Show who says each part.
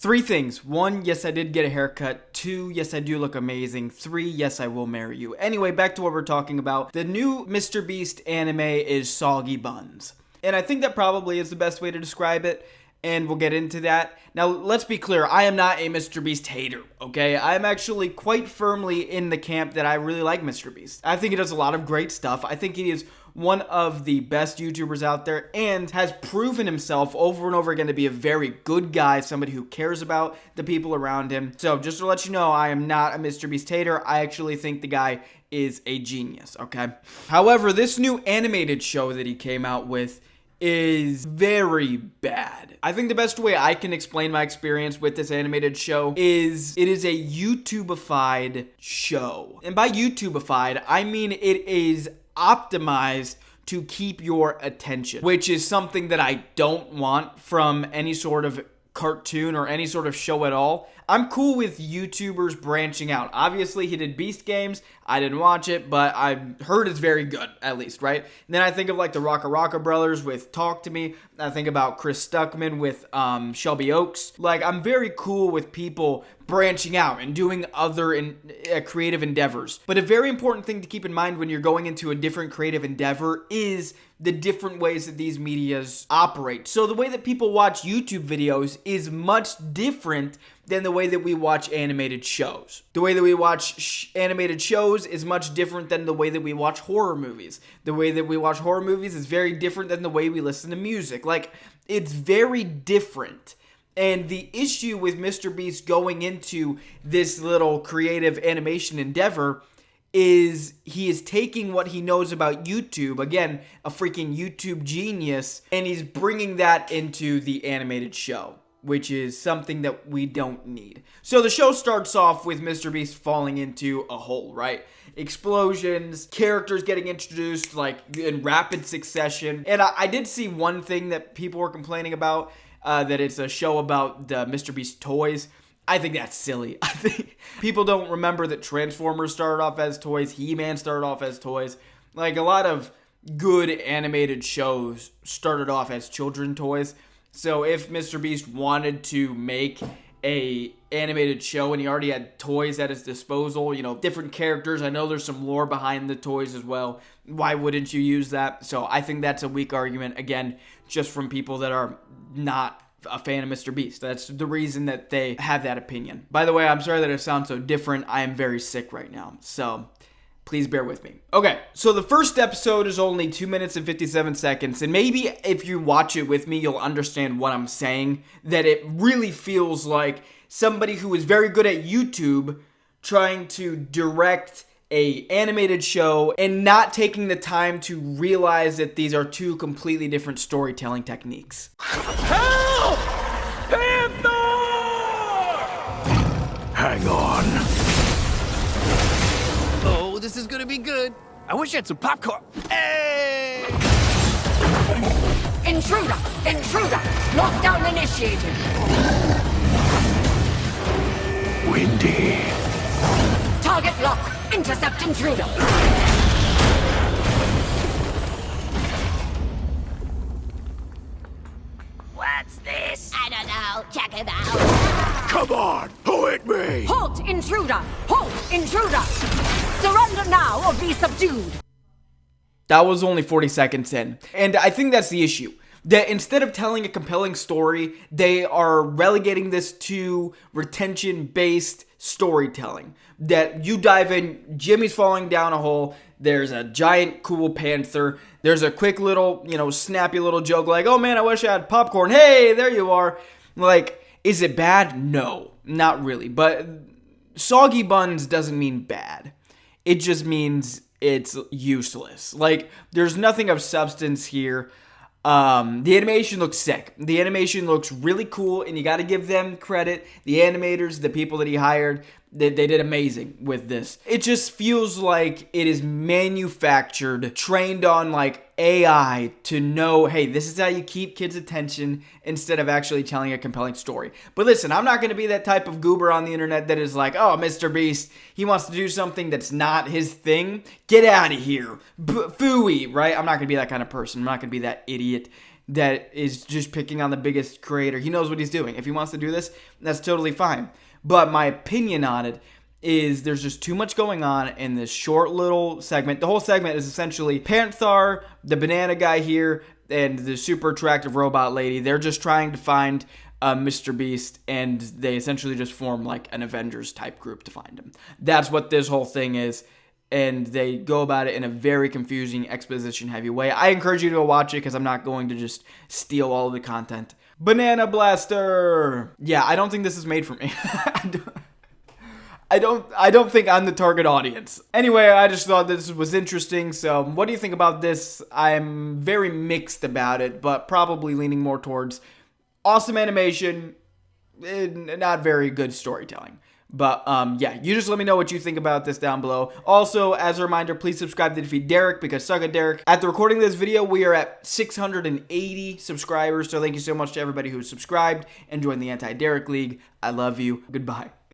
Speaker 1: 3 things. 1, yes, I did get a haircut. 2, yes, I do look amazing. 3, yes, I will marry you. Anyway, back to what we're talking about. The new MrBeast anime is Soggy Buns. And I think that probably is the best way to describe it, and we'll get into that. Now, let's be clear, I am not a MrBeast hater, okay? I'm actually quite firmly in the camp that I really like MrBeast. I think he does a lot of great stuff. I think he is one of the best YouTubers out there and has proven himself over and over again to be a very good guy, somebody who cares about the people around him. So just to let you know, I am not a MrBeast hater. I actually think the guy is a genius, okay? However, this new animated show that he came out with is very bad. I think the best way I can explain my experience with this animated show is it is a YouTubified show. And by YouTubified, I mean it is optimized to keep your attention, which is something that I don't want from any sort of cartoon or any sort of show at all. I'm cool with YouTubers branching out. Obviously, he did Beast Games. I didn't watch it, but I've heard it's very good, at least, right? And then I think of like the Rocka Brothers with Talk to Me. I think about Chris Stuckman with Shelby Oaks. Like, I'm very cool with people branching out and doing other creative endeavors. But a very important thing to keep in mind when you're going into a different creative endeavor is the different ways that these medias operate. So the way that people watch YouTube videos is much different than the way that we watch animated shows. The way that we watch animated shows is much different than the way that we watch horror movies. The way that we watch horror movies is very different than the way we listen to music. Like, it's very different. And the issue with MrBeast going into this little creative animation endeavor is he is taking what he knows about YouTube, again, a freaking YouTube genius, and he's bringing that into the animated show, which is something that we don't need. So the show starts off with MrBeast falling into a hole, right? Explosions, characters getting introduced like in rapid succession. And I did see one thing that people were complaining about, that it's a show about the MrBeast toys. I think that's silly. I think people don't remember that Transformers started off as toys, He-Man started off as toys. Like, a lot of good animated shows started off as children toys. So if MrBeast wanted to make a animated show and he already had toys at his disposal, you know, different characters, I know there's some lore behind the toys as well. Why wouldn't you use that? So I think that's a weak argument, again, just from people that are not a fan of MrBeast. That's the reason that they have that opinion. By the way, I'm sorry that it sounds so different. I am very sick right now, so please bear with me. Okay, so the first episode is only 2 minutes and 57 seconds, and maybe if you watch it with me, you'll understand what I'm saying, that it really feels like somebody who is very good at YouTube trying to direct a animated show and not taking the time to realize that these are two completely different storytelling techniques.
Speaker 2: Help! Panther! Hang on.
Speaker 3: Oh, this is gonna be good. I wish I had some popcorn. Hey!
Speaker 4: Intruder! Intruder! Lockdown initiated!
Speaker 2: Windy.
Speaker 4: Target lock! Intercept intruder! What's this? I don't know. Check it out.
Speaker 2: Come on, who hit me?
Speaker 4: Halt, intruder! Halt, intruder! Surrender now or be subdued!
Speaker 1: That was only 40 seconds in. And I think that's the issue. That instead of telling a compelling story, they are relegating this to retention-based storytelling. That you dive in, Jimmy's falling down a hole, there's a giant cool panther, there's a quick little, snappy little joke like, oh man, I wish I had popcorn, hey, there you are. Like, is it bad? No, not really. But soggy buns doesn't mean bad. It just means it's useless. Like, there's nothing of substance here. The animation looks sick. The animation looks really cool, and you got to give them credit. The animators, the people that he hired, they did amazing with this. It just feels like it is manufactured, trained on like AI to know, hey, this is how you keep kids' attention instead of actually telling a compelling story. But listen, I'm not going to be that type of goober on the internet that is like, oh, MrBeast, he wants to do something that's not his thing. Get out of here. Phooey, right? I'm not going to be that kind of person. I'm not going to be that idiot. that is just picking on the biggest creator. He knows what he's doing. If he wants to do this, that's totally fine. But my opinion on it is there's just too much going on in this short little segment. The whole segment is essentially Panther, the banana guy here, and the super attractive robot lady. They're just trying to find MrBeast, and they essentially just form like an Avengers type group to find him. That's what this whole thing is, and they go about it in a very confusing, exposition heavy way. I encourage you to go watch it because I'm not going to just steal all of the content. Banana Blaster! Yeah, I don't think this is made for me. I don't think I'm the target audience. Anyway, I just thought this was interesting. So what do you think about this? I'm very mixed about it, but probably leaning more towards awesome animation, not very good storytelling. But yeah, you just let me know what you think about this down below. Also, as a reminder, please subscribe to defeat Derek because suck it, Derek. At the recording of this video, we are at 680 subscribers. So thank you so much to everybody who subscribed and joined the Anti-Derek League. I love you. Goodbye.